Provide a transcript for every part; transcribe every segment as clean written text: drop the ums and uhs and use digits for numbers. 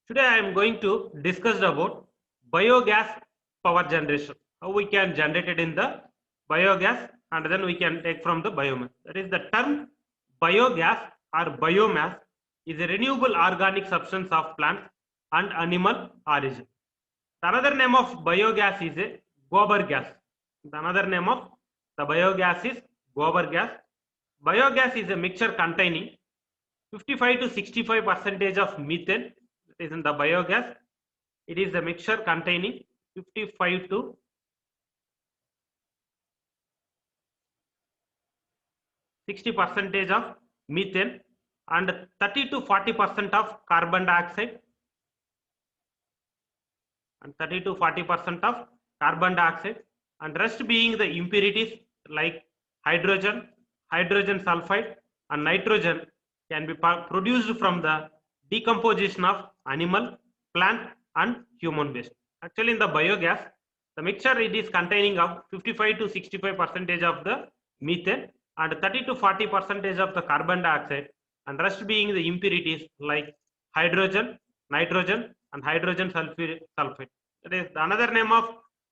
Today I am going to discuss about biogas power generation. How we can generate it in the biogas and then we can take from the biomass. That is the term biogas or biomass is a renewable organic substance of plants and animal origin. The another name of biogas is a gobar gas. The another name of the biogas is gobar gas. Biogas is a mixture containing 55 to 65 percentage of methane. That is in the biogas. It is a mixture containing 55 to 60 percentage of methane and 30 to 40% of carbon dioxide and 30 to 40% of carbon dioxide and rest being the impurities like hydrogen, hydrogen sulfide and nitrogen can be produced from the decomposition of animal, plant and human waste. Actually in the biogas, the mixture it is containing of 55 to 65 percentage of the methane and 30 to 40 percentage of the carbon dioxide and rest being the impurities like hydrogen, nitrogen and hydrogen sulfide. That is another name of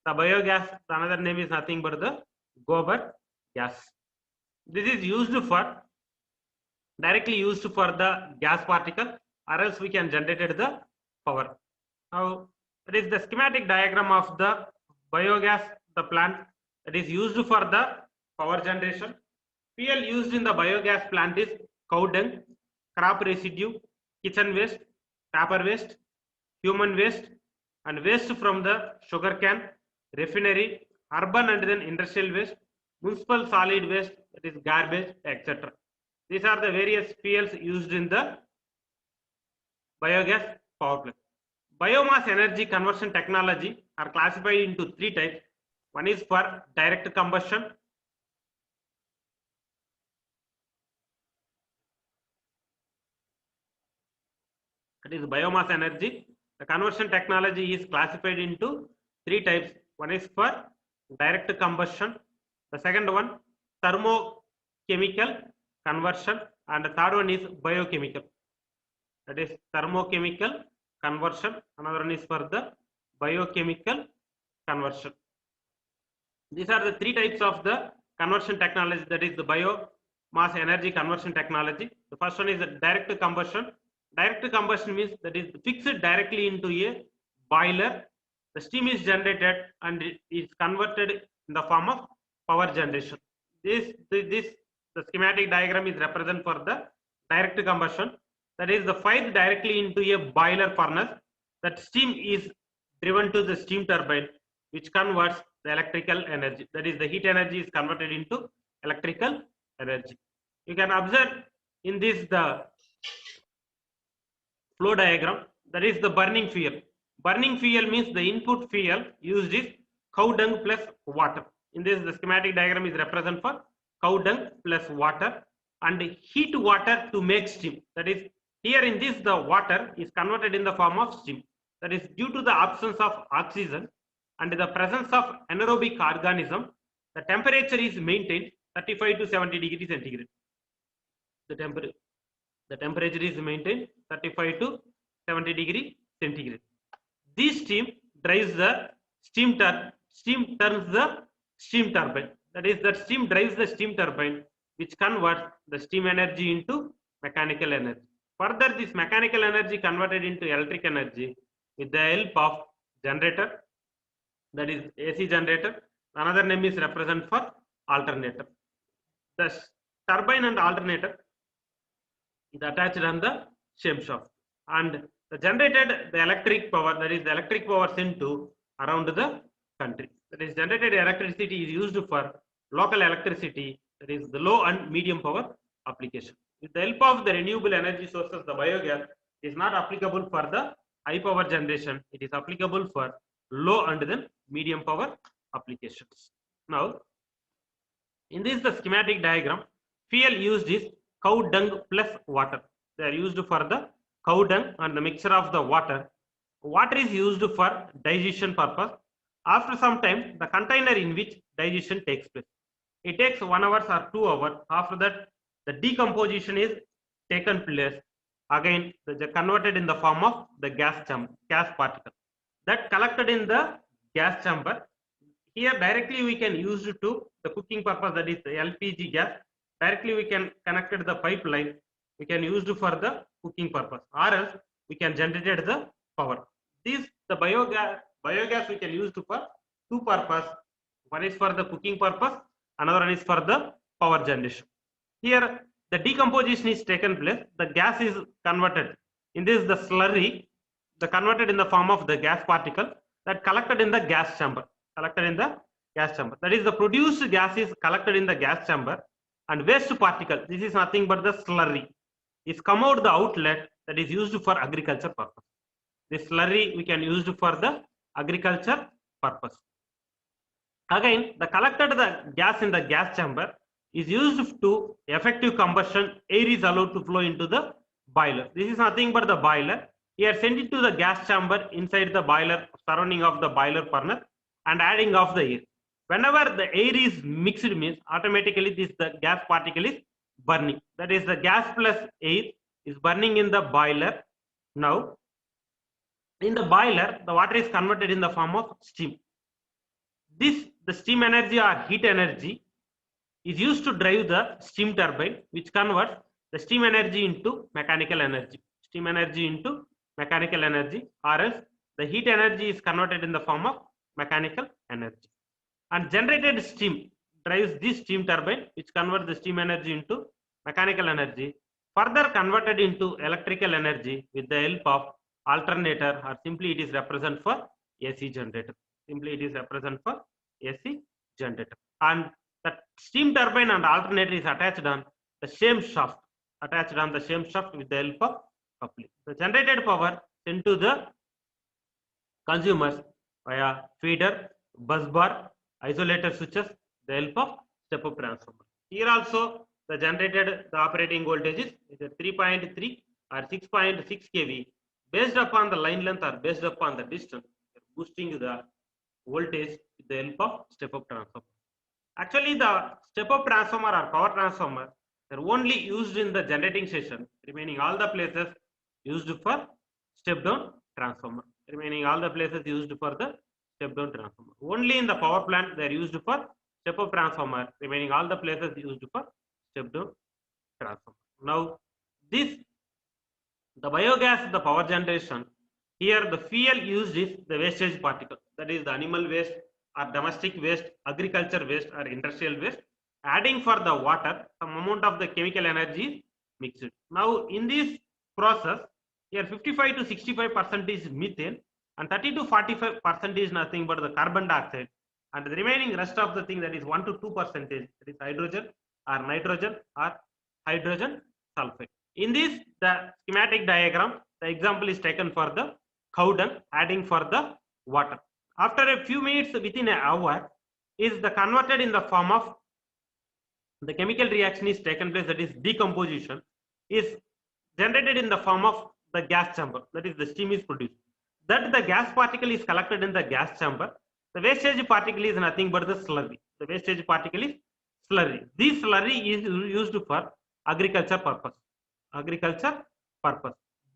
the biogas. The another name is nothing but the gobar gas. This is used for directly used for the gas particle or else we can generate the power. Now that is the schematic diagram of the biogas, the plant that is used for the power generation. Fuel used in the biogas plant is cow dung, crop residue, kitchen waste, paper waste, human waste and waste from the sugar cane, refinery, urban and then industrial waste, municipal solid waste, that is garbage, etc. These are the various fuels used in the biogas power plant. Biomass energy conversion technology are classified into three types. One is for direct combustion, that is biomass energy. The conversion technology is classified into three types. One is for direct combustion, the second one thermochemical conversion and the third one is biochemical. That is thermochemical conversion, another one is for the biochemical conversion. These are the three types of the conversion technology, that is the biomass energy conversion technology. The first one is direct combustion. Direct combustion means that is fixed directly into a boiler. The steam is generated and it is converted in the form of power generation. The schematic diagram is represent for the direct combustion. That is the fired directly into a boiler furnace. That steam is driven to the steam turbine, which converts the electrical energy. That is the heat energy is converted into electrical energy. You can observe in this the flow diagram. That is the burning fuel. Burning fuel means the input fuel used is cow dung plus water. In this the schematic diagram is represent for cow dung plus water and heat water to make steam. That is here in this the water is converted in the form of steam. That is due to the absence of oxygen and the presence of anaerobic organism, the temperature is maintained 35 to 70 degrees centigrade. The temperature is maintained 35 to 70 degree centigrade. This steam drives the steam turns the steam turbine. That is that steam drives the steam turbine, which converts the steam energy into mechanical energy. Further, this mechanical energy converted into electric energy with the help of generator, that is AC generator. Another name is represent for alternator. The turbine and alternator is attached on the same shaft and the generated the electric power, that is the electric power sent to around the country. That is generated electricity is used for local electricity, that is the low and medium power application. With the help of the renewable energy sources, the biogas is not applicable for the high power generation. It is applicable for low and then medium power applications. Now, in this the schematic diagram, fuel used is cow dung plus water. They are used for the cow dung and the mixture of the water. Water is used for digestion purpose. After some time, the container in which digestion takes place. It takes 1 hour or 2 hours. After that, the decomposition is taken place again converted in the form of the gas particle that collected in the gas chamber. Here directly we can use it to the cooking purpose, that is the LPG gas. Directly we can connect the pipeline, we can use it for the cooking purpose, or else we can generate the power. This the biogas we can use to for two purpose. One is for the cooking purpose, another one is for the power generation. Here the decomposition is taken place, the gas is converted in this the slurry, the converted in the form of the gas particle that collected in the gas chamber, collected in the gas chamber. That is the produced gas is collected in the gas chamber, and waste particle, this is nothing but the slurry, is come out the outlet that is used for agriculture purpose. This slurry we can use for the agriculture purpose. Again the collected the gas in the gas chamber is used to effective combustion. Air is allowed to flow into the boiler. This is nothing but the boiler. Here send it to the gas chamber inside the boiler, surrounding of the boiler furnace, and adding of the air. Whenever the air is mixed means automatically this the gas particle is burning. That is the gas plus air is burning in the boiler. Now in the boiler the water is converted in the form of steam. This the steam energy or heat energy is used to drive the steam turbine, which converts the steam energy into mechanical energy. Steam energy into mechanical energy, or else the heat energy is converted in the form of mechanical energy. And generated steam drives this steam turbine, which converts the steam energy into mechanical energy, further converted into electrical energy with the help of alternator, or simply it is represent for AC generator. Simply it is represent for AC generator. And the steam turbine and alternator is attached on the same shaft, with the help of coupling. The generated power sent to the consumers via feeder, bus bar, isolator switches, the help of step-up transformer. Here also the generated the operating voltage is 3.3 or 6.6 kV based upon the line length or based upon the distance, boosting the voltage with the help of step-up transformer. Actually the step-up transformer or power transformer are only used in the generating station, remaining all the places used for step-down transformer. Remaining all the places used for the step-down transformer. Only in the power plant they are used for step-up transformer, remaining all the places used for step-down transformer. Now this the biogas, the power generation, here the fuel used is the wastage particle, that is the animal waste or domestic waste, agriculture waste or industrial waste. Adding for the water, some amount of the chemical energy is mixed. Now in this process, here 55 to 65% is methane and 30 to 45% is nothing but the carbon dioxide, and the remaining rest of the thing, that is 1 to 2%, that is hydrogen or nitrogen or hydrogen sulfide. In this the schematic diagram, the example is taken for the cow dung, adding for the water. After a few minutes, within an hour, is the converted in the form of the chemical reaction is taken place, that is decomposition, is generated in the form of the gas chamber, that is the steam is produced. That the gas particle is collected in the gas chamber. The wastage particle is nothing but the slurry. The wastage particle is slurry. This slurry is used for agriculture purpose.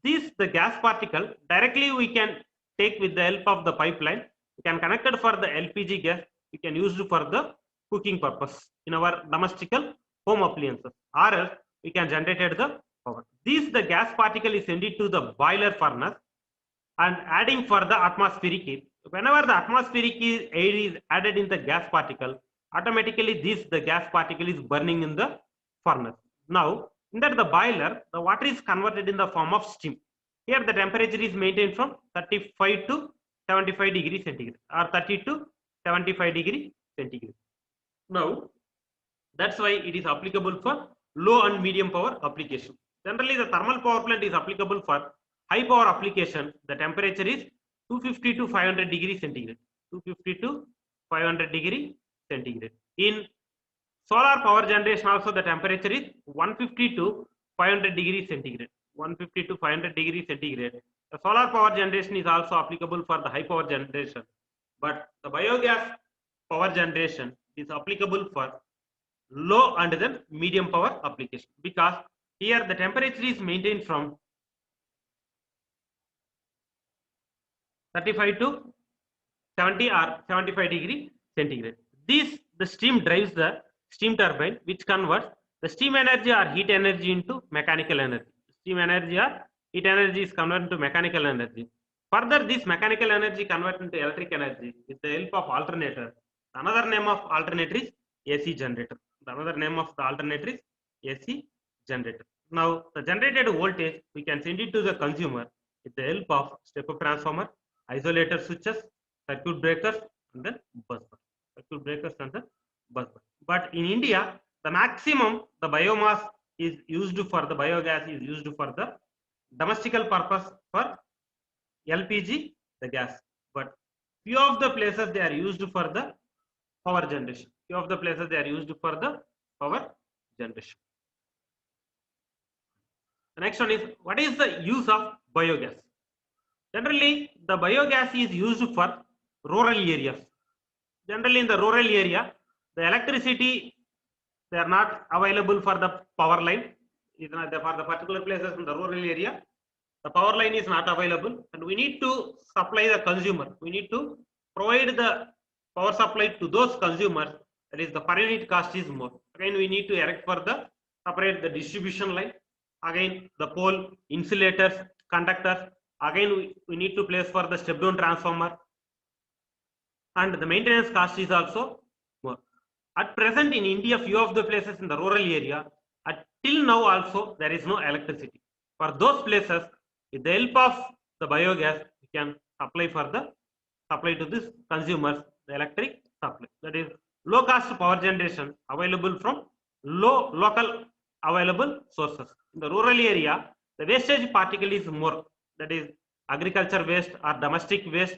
This the gas particle directly we can take with the help of the pipeline. We can connect it for the LPG gas. We can use it for the cooking purpose in our domestical home appliances, or else we can generate the power. This the gas particle is sent to the boiler furnace and adding for the atmospheric air. Whenever the atmospheric air is added in the gas particle, automatically this the gas particle is burning in the furnace. Now in that the boiler, the water is converted in the form of steam. Here the temperature is maintained from 35 to 75 degrees centigrade or 30 to 75 degree centigrade. Now that's why it is applicable for low and medium power application. Generally the thermal power plant is applicable for high power application. The temperature is 250 to 500 degrees centigrade. 250 to 500 degree centigrade. In solar power generation also the temperature is 150 to 500 degrees centigrade. 150 to 500 degrees centigrade. The solar power generation is also applicable for the high power generation, but the biogas power generation is applicable for low and then medium power application, because here the temperature is maintained from 35 to 70 or 75 degree centigrade. The steam drives the steam turbine, which converts the steam energy or heat energy into mechanical energy. Steam energy or heat energy is converted to mechanical energy. Further, this mechanical energy converted into electric energy with the help of alternator. Another name of alternator is AC generator. Another name of the alternator is AC generator. Now, the generated voltage we can send it to the consumer with the help of step-up transformer, isolator switches, circuit breakers, and then bus bar. Circuit breakers and the bus bar. But in India, the maximum the biomass is used for the biogas is used for the domestical purpose for LPG, the gas. But few of the places they are used for the power generation. Few of the places they are used for the power generation. The next one is, what is the use of biogas? Generally, the biogas is used for rural areas. Generally, in the rural area, the electricity they are not available for the power line. For the particular places in the rural area, the power line is not available, and we need to supply the consumer. We need to provide the power supply to those consumers. That is, the per unit cost is more. Again, we need to erect for the separate the distribution line. Again, the pole, insulators, conductors. Again, we need to place for the step down transformer, and the maintenance cost is also more. At present in India, few of the places in the rural area, till now also there is no electricity. For those places, with the help of the biogas, we can supply to this consumers the electric supply. That is low cost power generation available from local available sources. In the rural area, the wastage particle is more. That is agriculture waste or domestic waste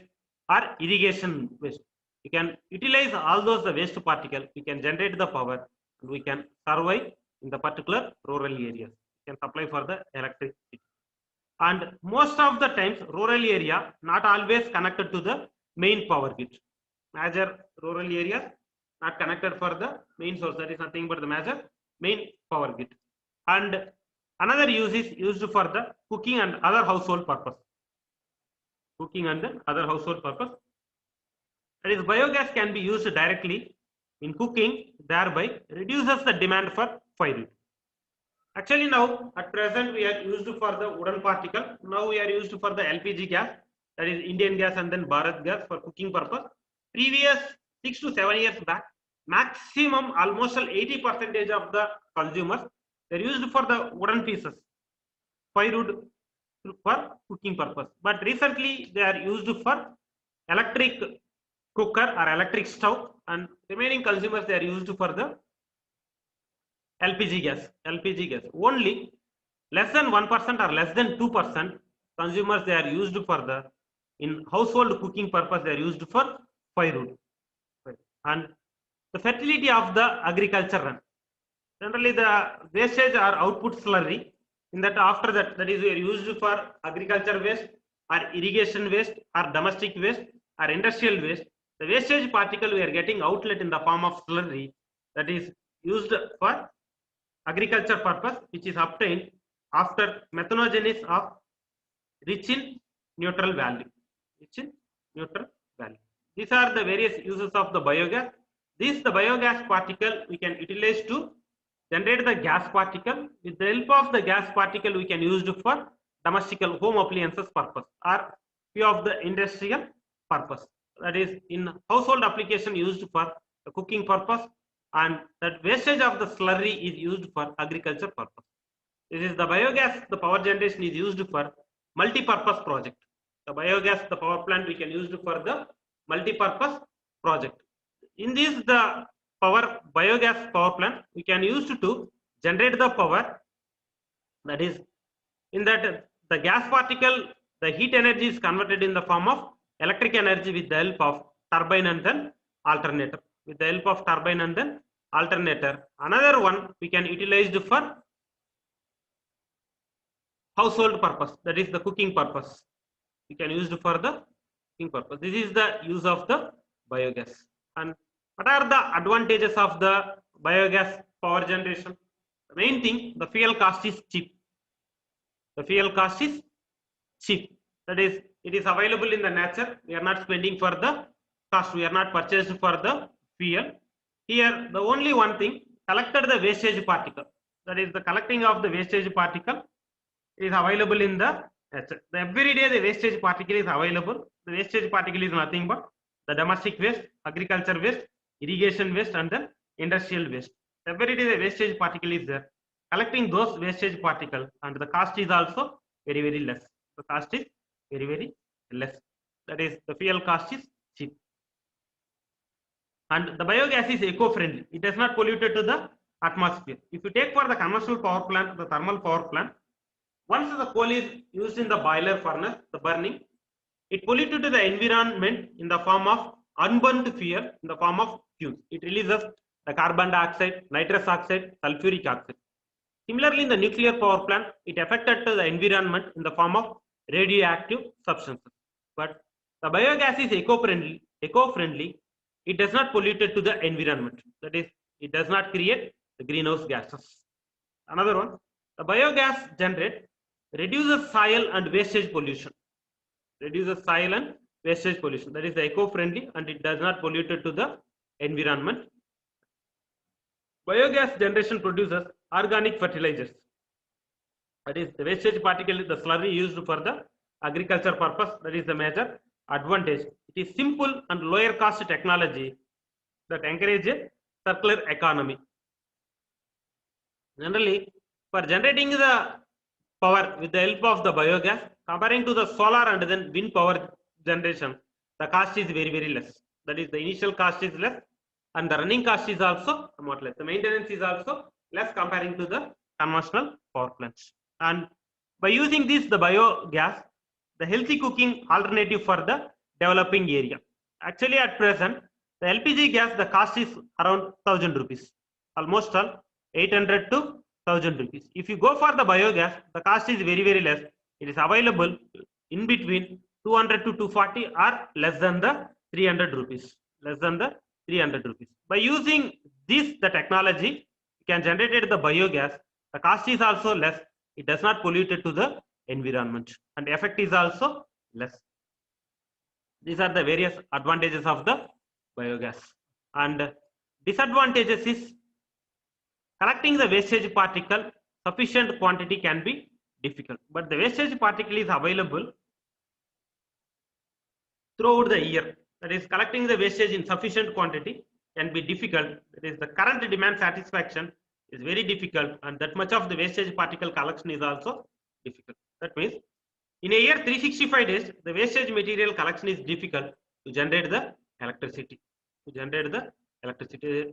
or irrigation waste. We can utilize all those the waste particle. We can generate the power, and we can survive in the particular rural areas. We can supply for the electricity. And most of the times, rural area not always connected to the main power grid. Major rural areas not connected for the main source. That is nothing but the major main power grid. And another use is used for the cooking and other household purpose. Cooking and other household purpose. That is, biogas can be used directly in cooking, thereby reduces the demand for firewood. Actually, now at present we are used for the wooden particle. Now we are used for the LPG gas, that is Indian gas and then Bharat gas for cooking purpose. Previous 6 to 7 years back, maximum almost 80% of the consumers they are used for the wooden pieces, firewood for cooking purpose. But recently they are used for electric cooker or electric stove, and remaining consumers they are used for the LPG gas. Only less than 1% or less than 2% consumers they are used for the in household cooking purpose. They are used for firewood. And the fertility of the agriculture run. Generally, the wastage or output slurry. In that, after that, that is we are used for agriculture waste or irrigation waste or domestic waste or industrial waste. The wastage particle we are getting outlet in the form of slurry, that is used for agriculture purpose, which is obtained after methanogenesis of rich in neutral value. These are the various uses of the biogas. The biogas particle we can utilize to generate the gas particle. With the help of the gas particle, we can use it for domestic home appliances purpose or few of the industrial purpose. That is in household application used for the cooking purpose, and that wastage of the slurry is used for agriculture purpose. This is the biogas, the power generation is used for multi-purpose project. The biogas, the power plant we can use for the multi-purpose project. In this, the biogas power plant we can use to generate the power. That is, in that the gas particle, the heat energy is converted in the form of electric energy with the help of turbine and then alternator. With the help of turbine and then alternator. Another one we can utilize for household purpose, that is the cooking purpose. We can use it for the cooking purpose. This is the use of the biogas. And what are the advantages of the biogas power generation? The main thing, the fuel cost is cheap. The fuel cost is cheap. That is, it is available in the nature. We are not spending for the cost. We are not purchased for the fuel. Here, the only one thing, collected the wastage particle. That is the collecting of the wastage particle is available in the nature. Every day the wastage particle is available. The wastage particle is nothing but the domestic waste, agriculture waste, irrigation waste, and the industrial waste. Every day the wastage particle is there. Collecting those wastage particle, and the cost is also very, very less. The cost is very, very less. That is, the fuel cost is cheap. And the biogas is eco-friendly. It does not pollute to the atmosphere. If you take for the conventional power plant, the thermal power plant, once the coal is used in the boiler furnace, the burning, it pollutes to the environment in the form of unburnt fuel, in the form of fumes. It releases the carbon dioxide, nitrous oxide, sulfuric oxide. Similarly, in the nuclear power plant, it affected to the environment in the form of radioactive substances. But the biogas is eco-friendly. It does not pollute to the environment. That is, it does not create the greenhouse gases. Another one, the biogas generate reduces soil and wastage pollution. Reduces soil and wastage pollution. That is the eco-friendly, and it does not pollute to the environment. Biogas generation produces organic fertilizers. That is the wastage particle, the slurry used for the agriculture purpose. That is the major advantage. It is simple and lower cost technology that encourages circular economy. Generally, for generating the power with the help of the biogas, comparing to the solar and then wind power generation, the cost is very, very less. That is, the initial cost is less, and the running cost is also somewhat less. The maintenance is also less comparing to the conventional power plants. And by using this, the biogas, the healthy cooking alternative for the developing area. Actually, at present, the LPG gas, the cost is around 1000 rupees, almost all 800 to 1000 rupees. If you go for the biogas, the cost is very, very less. It is available in between 200 to 240 or less than the 300 rupees. Less than the 300 rupees. By using this, the technology, you can generate the biogas. The cost is also less. It does not pollute to the environment, and the effect is also less. These are the various advantages of the biogas. And disadvantages is collecting the wastage particle sufficient quantity can be difficult, but the wastage particle is available throughout the year. That is, collecting the wastage in sufficient quantity can be difficult. That is, the current demand satisfaction is very difficult, and that much of the wastage particle collection is also difficult. That means in a year 365 days, the wastage material collection is difficult to generate the electricity.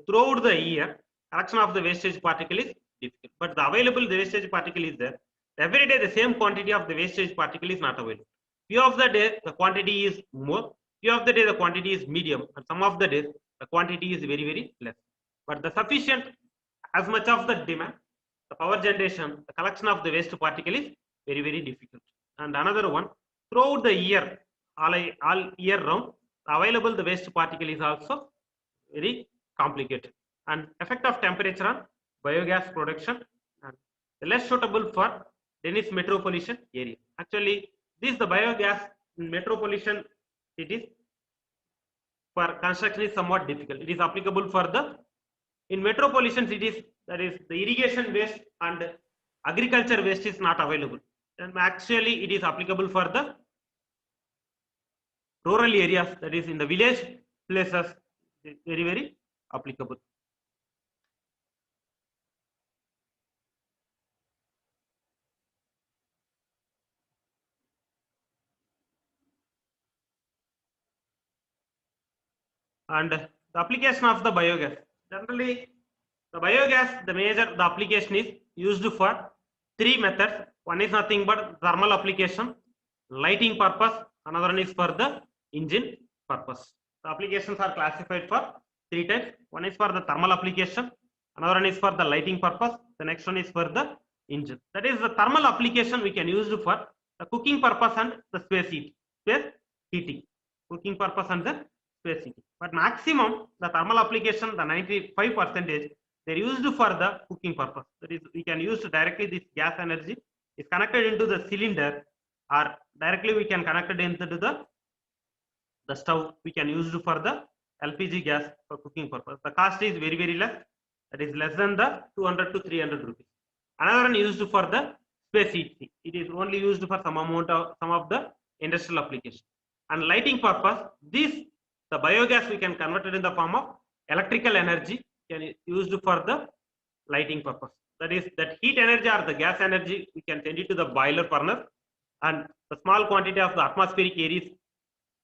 Throughout the year, collection of the wastage particle is difficult, but the available the wastage particle is there. Every day the same quantity of the wastage particle is not available. Few of the days the quantity is more, few of the days the quantity is medium, and some of the days the quantity is very, very less. But the sufficient as much of the demand, the power generation, the collection of the waste particle is very, very difficult. And another one, throughout the year, all year round, available the waste particle is also very complicated. And effect of temperature on biogas production, and less suitable for dense metropolitan area. Actually, this the biogas in metropolitan cities for construction is somewhat difficult. It is applicable for the in metropolitan cities, that is the irrigation waste and agriculture waste is not available. And actually, it is applicable for the rural areas, that is in the village places, very, very applicable. And the application of the biogas. Generally, the biogas, the application is used for three methods. One is nothing but thermal application, lighting purpose, another one is for the engine purpose. The applications are classified for three types. One is for the thermal application, another one is for the lighting purpose, the next one is for the engine. That is the thermal application we can use for the cooking purpose and the space heating. Cooking purpose and the space heating. But maximum the thermal application, the 95%, they're used for the cooking purpose. That is, we can use directly this gas energy is connected into the cylinder or directly we can connect it into the stove. We can use it for the LPG gas for cooking purpose. The cost is very, very less. That is less than the 200 to 300 rupees. Another one used for the space heat. It is only used for some of the industrial application. And lighting purpose, the biogas we can convert it in the form of electrical energy, can used for the lighting purpose. That is, that heat energy or the gas energy we can send it to the boiler furnace, and the small quantity of the atmospheric air is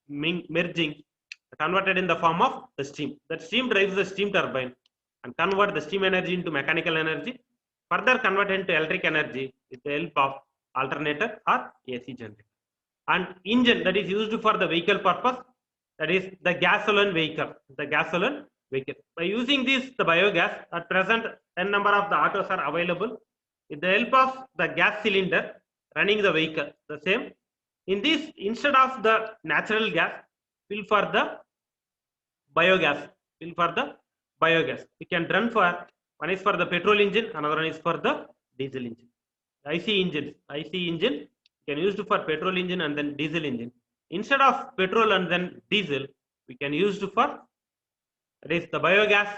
merging, converted in the form of the steam. That steam drives the steam turbine and convert the steam energy into mechanical energy, further convert into electric energy with the help of alternator or AC generator. And engine that is used for the vehicle purpose, that is the gasoline vehicle. By using this, the biogas, at present 10 number of the autos are available. With the help of the gas cylinder running the vehicle, the same. In this, instead of the natural gas, fill for the biogas. We can run for, one is for the petrol engine, another one is for the diesel engine. IC engine can use for petrol engine and then diesel engine. Instead of petrol and then diesel, we can use for, that is the biogas,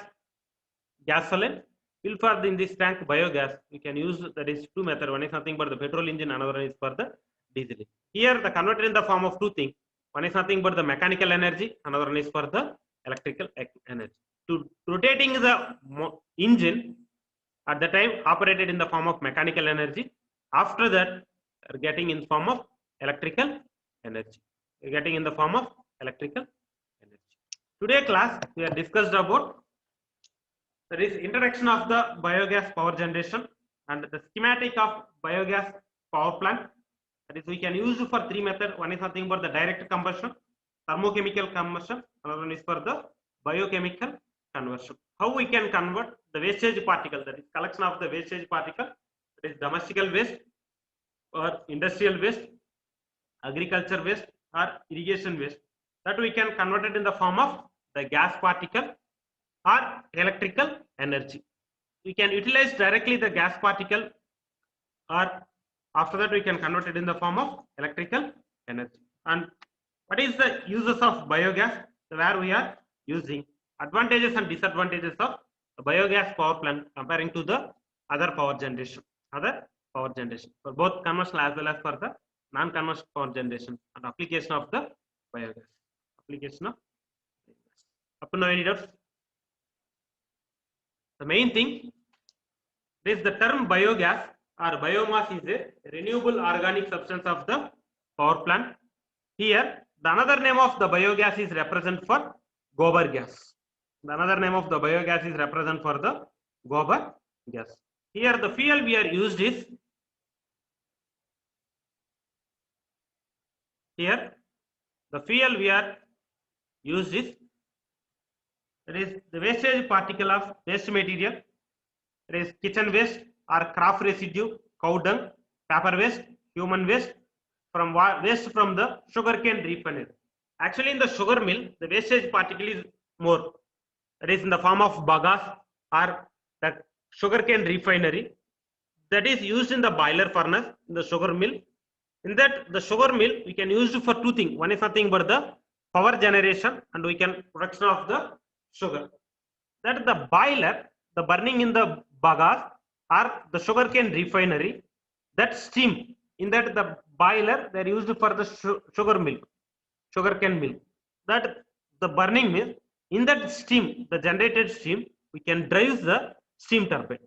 gasoline. Fill for in this tank biogas, we can use, that is two methods. One is nothing but the petrol engine, another one is for the diesel engine. Here the converted in the form of two things. One is nothing but the mechanical energy, another one is for the electrical energy. To rotating the engine at the time operated in the form of mechanical energy. After that, getting in form of electrical energy. Getting in the form of electrical energy. Today class we have discussed about, that is, introduction of the biogas power generation and the schematic of biogas power plant. That is, we can use for three methods. One is nothing but the direct combustion, thermochemical combustion, another one is for the biochemical conversion. How we can convert the wastage particle, that is collection of the wastage particle, that is domestical waste or industrial waste, agriculture waste or irrigation waste, that we can convert it in the form of the gas particle or electrical energy. We can utilize directly the gas particle, or after that we can convert it in the form of electrical energy. And what is the uses of biogas, where we are using, advantages and disadvantages of the biogas power plant comparing to the other power generation for both conventional as well as for the non-conventional power generation, and application of the biogas. Up to now, any doubts? The main thing is the term biogas or biomass is a renewable organic substance of the power plant. Here, the another name of the biogas is represent for gobar gas. Gobar gas. Here, the fuel we are used is, that is the wastage particle of waste material, that is kitchen waste or crop residue, cow dung, paper waste, human waste, from waste from the sugarcane refinery. Actually, in the sugar mill, the wastage particle is more. That is in the form of bagasse or the sugarcane refinery, that is used in the boiler furnace in the sugar mill. In that, the sugar mill we can use for two things. One is nothing but the power generation, and we can production of the sugar. That the boiler, the burning in the bagasse or the sugarcane refinery, that steam in that the boiler they are used for the sugarcane mill. That the burning means in that steam, the generated steam, we can drive the steam turbine.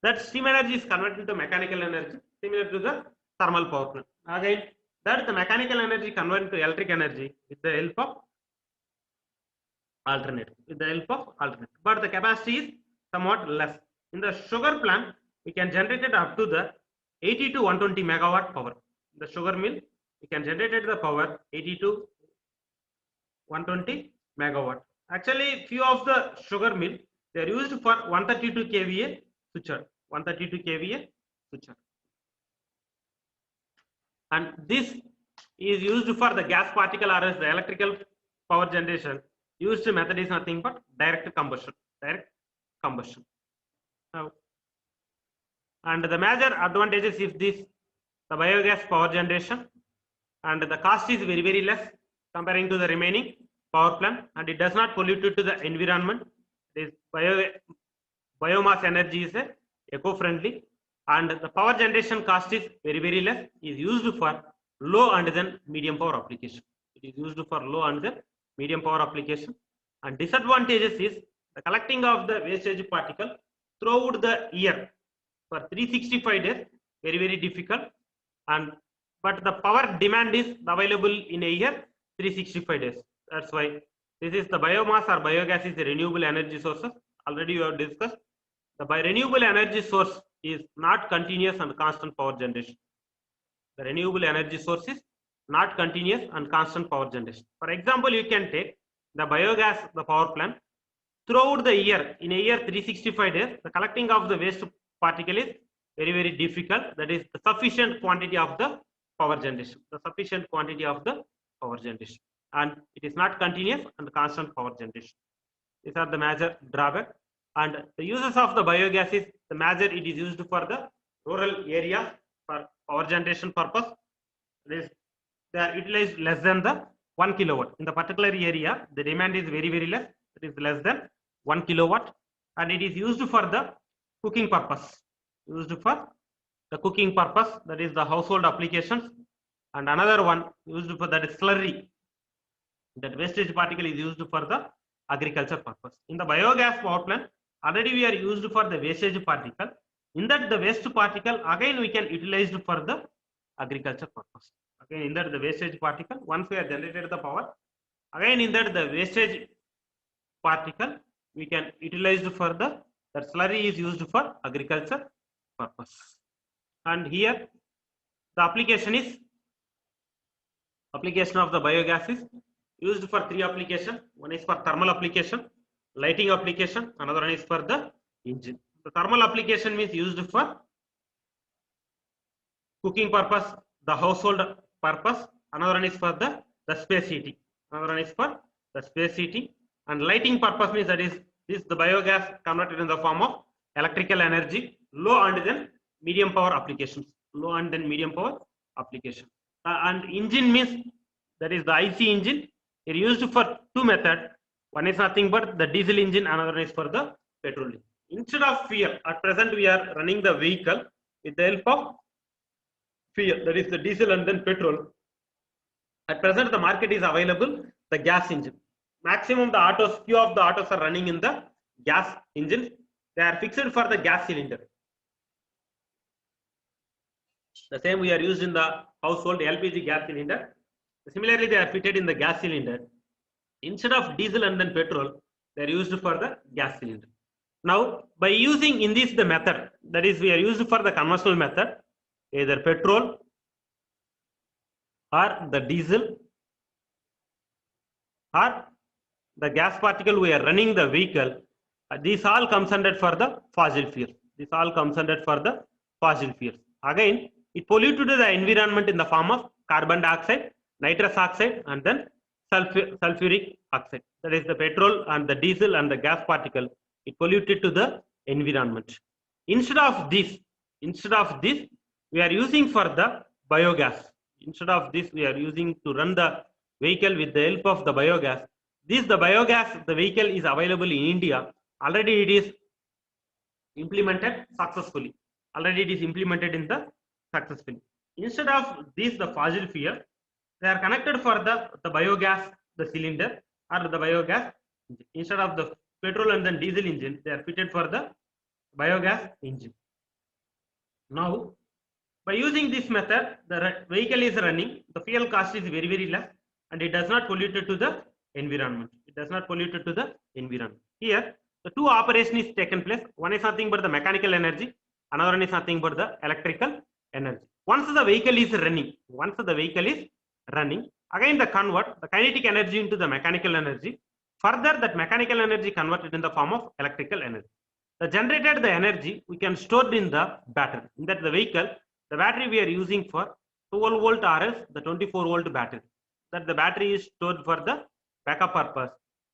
That steam energy is converted into mechanical energy, similar to the thermal power plant. Again, that the mechanical energy converted to electric energy with the help of alternator. But the capacity is somewhat less. In the sugar plant, we can generate it up to the 80 to 120 megawatt power. In the sugar mill, we can generate the power 80 to 120 megawatt. Actually, few of the sugar mill, they are used for 132 kVA switcher. And this is used for the gas particle or as the electrical power generation. Used method is nothing but direct combustion. And the major advantages is this: the biogas power generation, and the cost is very, very less comparing to the remaining power plant, and it does not pollute to the environment. This biomass energy is eco-friendly, and the power generation cost is very, very less, is used for low and then medium power application. It is used for low and then medium power application. And disadvantages is the collecting of the wastage particle throughout the year for 365 days, very, very difficult. And but the power demand is available in a year 365 days. That's why this is the biomass or biogas is a renewable energy sources. Already you have discussed. The renewable energy source is not continuous and constant power generation. The renewable energy source is not continuous and constant power generation. For example, you can take the biogas, the power plant. Throughout the year, in a year 365 days, the collecting of the waste particle is very, very difficult. That is the sufficient quantity of the power generation. The sufficient quantity of the power generation. And it is not continuous and constant power generation. These are the major drawbacks. And the uses of the biogas is the major, it is used for the rural area for power generation purpose. They are utilized less than the 1 kilowatt. In the particular area, the demand is very, very less. It is less than 1 kilowatt, and it is used for the cooking purpose. Used for the cooking purpose, that is the household applications. And another one used for that is slurry. That wastage particle is used for the agriculture purpose. In the biogas power plant, already we are used for the wastage particle. In that the waste particle again we can utilize for the agriculture purpose. Again in that the wastage particle, once we have generated the power, again in that the wastage particle we can utilize for the that slurry is used for agriculture purpose. And here the application of the biogas is used for 3 applications. One is for thermal application, lighting application, another one is for the engine. The thermal application means used for cooking purpose, the household purpose, another one is for the space heating, another one is for the space heating. And lighting purpose means that is this the biogas converted in the form of electrical energy, low and then medium power applications, low and then medium power application. And engine means that is the IC engine. It is used for 2 methods. One is nothing but the diesel engine, another one is for the petrol engine. Instead of fuel, at present we are running the vehicle with the help of fuel, that is the diesel and then petrol. At present the market is available the gas engine. Maximum the autos, few of the autos are running in the gas engine. They are fixed for the gas cylinder. The same we are used in the household LPG gas cylinder. Similarly, they are fitted in the gas cylinder. Instead of diesel and then petrol, they are used for the gas cylinder. Now, by using in this the method, that is we are used for the conventional method, either petrol or the diesel or the gas particle we are running the vehicle, these all comes under for the fossil fuel. This all comes under for the fossil fuel. Again, it polluted the environment in the form of carbon dioxide, nitrous oxide, and then sulfuric oxide. That is the petrol and the diesel and the gas particle. It polluted to the environment. Instead of this, we are using for the biogas. Instead of this, we are using to run the vehicle with the help of the biogas. This the biogas, the vehicle is available in India. Already it is implemented successfully. Already it is implemented in the successfully. Instead of this, the fossil fuel, they are connected for the biogas, the cylinder or the biogas. Instead of the petrol and then diesel engine, they are fitted for the biogas engine. Now, by using this method, the vehicle is running, the fuel cost is very, very less, and it does not pollute to the environment. It does not pollute to the environment. Here, the 2 operations is taken place. One is nothing but the mechanical energy, another one is nothing but the electrical energy. Once the vehicle is running, again the convert the kinetic energy into the mechanical energy. Further, that mechanical energy converted in the form of electrical energy. The generated the energy we can store in the battery. In that the vehicle, the battery we are using for 12 volt or else the 24 volt battery. That the battery is stored for the backup purpose.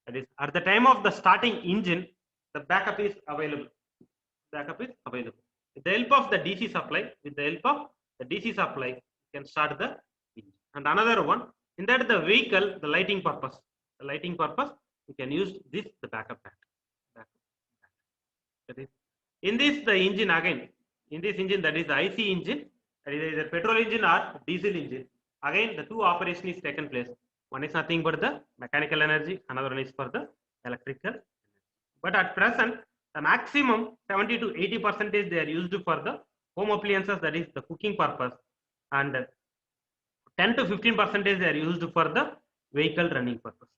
That is at the time of the starting engine, the backup is available. With the help of the DC supply, with the help of the DC supply, you can start the engine. And another one, in that the vehicle, the lighting purpose, you can use this, the backup battery. That is, in this the engine again, in this engine, that is the IC engine, that is either petrol engine or diesel engine. Again, the two operation is taken place. One is nothing but the mechanical energy, another one is for the electrical. But at present, the maximum 70 to 80% they are used for the home appliances, that is the cooking purpose, and 10 to 15% they are used for the vehicle running purpose.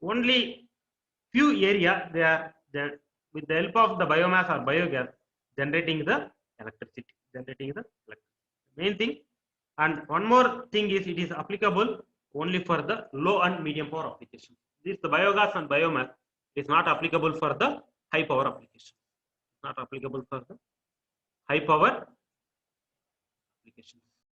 Only few area they are with the help of the biomass or biogas generating the electricity. Main thing. And one more thing is, it is applicable only for the low and medium power application. This the biogas and biomass is not applicable for the high power application. Not applicable for the high power application.